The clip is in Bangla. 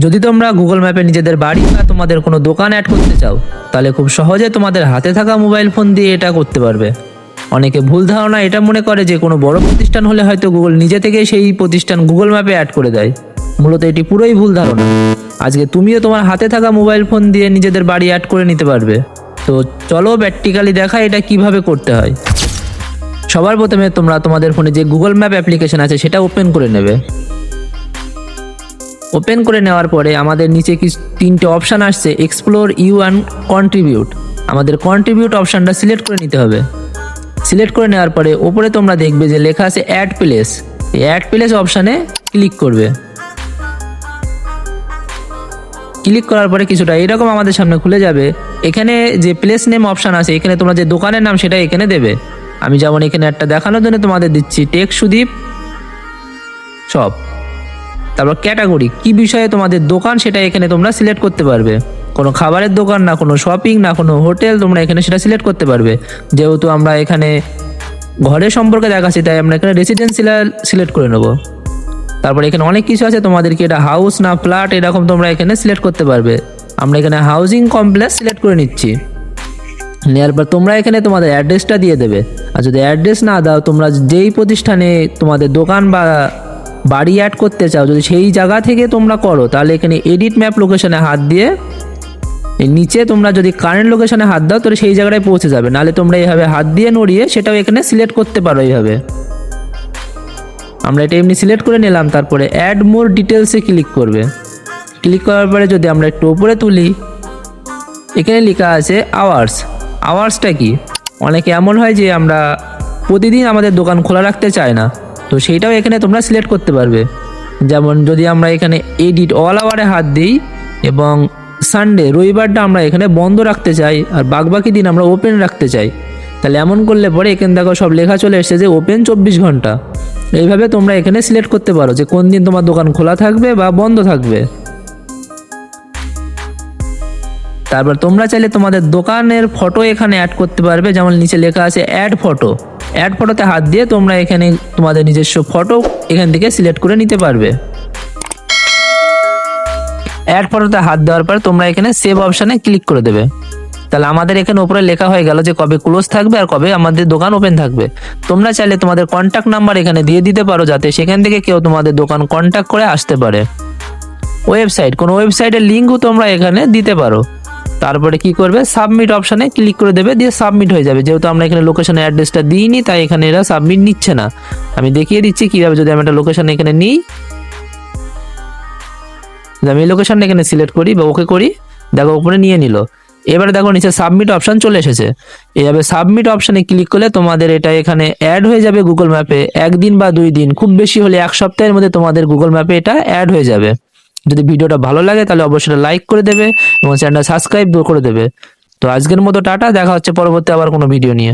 যদি তোমরা গুগল ম্যাপে নিজেদের বাড়ি বা তোমাদের কোনো দোকান অ্যাড করতে চাও, তাহলে খুব সহজে তোমাদের হাতে থাকা মোবাইল ফোন দিয়ে এটা করতে পারবে। অনেকে ভুল ধারণা এটা মনে করে যে কোনো বড় প্রতিষ্ঠান হলে হয়তো গুগল নিজে থেকে সেই প্রতিষ্ঠান গুগল ম্যাপে অ্যাড করে দেয়। মূলত এটি পুরোই ভুল ধারণা। আজকে তুমিও তোমার হাতে থাকা মোবাইল ফোন দিয়ে নিজেদের বাড়ি অ্যাড করে নিতে পারবে। তো চলো প্র্যাকটিক্যালি দেখা এটা কিভাবে করতে হয়। সবার প্রথমে তোমরা তোমাদের ফোনে যে গুগল ম্যাপ অ্যাপ্লিকেশন আছে সেটা ওপেন করে নেবে। ওপেন করে নেওয়ার পরে আমাদের নিচে কি তিনটে অপশান আসছে, এক্সপ্লোর, ইউ অ্যান্ড কন্ট্রিবিউট। আমাদের কন্ট্রিবিউট অপশানটা সিলেক্ট করে নিতে হবে। সিলেক্ট করে নেওয়ার পরে ওপরে তোমরা দেখবে যে লেখা আছে অ্যাড প্লেস। এই অ্যাড প্লেস অপশানে ক্লিক করবে। ক্লিক করার পরে কিছুটা এরকম আমাদের সামনে খুলে যাবে। এখানে যে প্লেস নেম অপশান আছে, এখানে তোমরা যে দোকানের নাম সেটা এখানে দেবে। আমি যেমন এখানে একটা দেখানোর জন্য তোমাদের দিচ্ছি, টেক সুদীপ শপ। তারপর ক্যাটাগরি, কি বিষয়ে তোমাদের দোকান সেটা এখানে তোমরা সিলেক্ট করতে পারবে। কোনো খাবারের দোকান না, কোনো শপিং না, কোনো হোটেল, তোমরা এখানে সেটা সিলেক্ট করতে পারবে। যেহেতু আমরা এখানে ঘরের সম্পর্কে দেখাচ্ছি, তাই আমরা এখানে রেসিডেন্সিয়াল সিলেক্ট করে নেব। তারপর এখানে অনেক কিছু আছে, তোমাদেরকে এটা হাউস না ফ্ল্যাট এরকম তোমরা এখানে সিলেক্ট করতে পারবে। আমরা এখানে হাউজিং কমপ্লেক্স সিলেক্ট করে নিচ্ছি। নেওয়ার পর তোমরা এখানে তোমাদের অ্যাড্রেসটা দিয়ে দেবে। আর যদি অ্যাড্রেস না দাও, তোমরা যেই প্রতিষ্ঠানে তোমাদের দোকান বা বাড়ি অ্যাড করতে চাও, যদি সেই জায়গা থেকে তোমরা করো, তাহলে এখানে এডিট ম্যাপ লোকেশনে হাত দিয়ে নিচে তোমরা যদি কারেন্ট লোকেশনে হাত দাও, তাহলে সেই জায়গায় পৌঁছে যাবে। নাহলে তোমরা এইভাবে হাত দিয়ে নড়িয়ে সেটাও এখানে সিলেক্ট করতে পারো। এইভাবে আমরা এটা এমনি সিলেক্ট করে নিলাম। তারপরে অ্যাড মোর ডিটেলসে ক্লিক করবে। ক্লিক করার পরে যদি আমরা একটু উপরে তুলি, এখানে লেখা আছে আওয়ার্স। আওয়ার্সটা কি? অনেকে এমন হয় যে আমরা প্রতিদিন আমাদের দোকান খোলা রাখতে চাই না, তো সেইটাও এখানে তোমরা সিলেক্ট করতে পারবে। যেমন যদি আমরা এখানে এডিট অল আওয়ারে হাত দিই এবং সানডে রবিবারটা আমরা এখানে বন্ধ রাখতে চাই আর বাকি দিন আমরা ওপেন রাখতে চাই, তাহলে এমন করলে পরে এখানে দেখো সব লেখা চলে এসেছে যে ওপেন 24 ঘন্টা। এইভাবে তোমরা এখানে সিলেক্ট করতে পারো যে কোন দিন তোমার দোকান খোলা থাকবে বা বন্ধ থাকবে। তারপর তোমরা চাইলে তোমাদের দোকানের ফটো এখানে অ্যাড করতে পারবে। যেমন নিচে লেখা আছে অ্যাড ফটো। অ্যাড ফটোতে হাত দিয়ে তোমরা এখানে তোমাদের নিজস্ব ফটো এখান থেকে সিলেক্ট করে নিতে পারবে। অ্যাড ফটোতে হাত দেওয়ার পর তোমরা এখানে সেভ অপশানে ক্লিক করে দেবে। তাহলে আমাদের এখানে উপরে লেখা হয়ে গেল যে কবে ক্লোজ থাকবে আর কবে আমাদের দোকান ওপেন থাকবে। তোমরা চাইলে তোমাদের কন্ট্যাক্ট নাম্বার এখানে দিয়ে দিতে পারো, যাতে সেখান থেকে কেউ তোমাদের দোকান কন্ট্যাক্ট করে আসতে পারে। ওয়েবসাইট, কোনো ওয়েবসাইটের লিঙ্কও তোমরা এখানে দিতে পারো। তারপরে কি করবে, সাবমিট অপশানে ক্লিক করে দেবে, দিয়ে সাবমিট হয়ে যাবে। যেহেতু আমরা এখানে লোকেশনের অ্যাড্রেসটা দিইনি, তাই এখানে এরা সাবমিট নিচ্ছে না। আমি দেখিয়ে দিচ্ছি কীভাবে। যদি আমি একটা লোকেশন এখানে নিই, আমি এই লোকেশনটা এখানে সিলেক্ট করি বা ওকে করি, দেখো উপরে নিয়ে নিল। এবারে দেখো নিচে সাবমিট অপশান চলে এসেছে। এইভাবে সাবমিট অপশানে ক্লিক করলে তোমাদের এটা এখানে অ্যাড হয়ে যাবে গুগল ম্যাপে। 1 দিন বা 2 দিন, খুব বেশি হলে 1 সপ্তাহের মধ্যে তোমাদের গুগল ম্যাপে এটা অ্যাড হয়ে যাবে। যদি ভিডিওটা ভালো লাগে তাহলে অবশ্যই লাইক করে দেবে এবং চ্যানেলটা সাবস্ক্রাইব করে দেবে। তো আজকের মতো টাটা, দেখা হচ্ছে পরবর্তী আবার কোনো ভিডিও নিয়ে।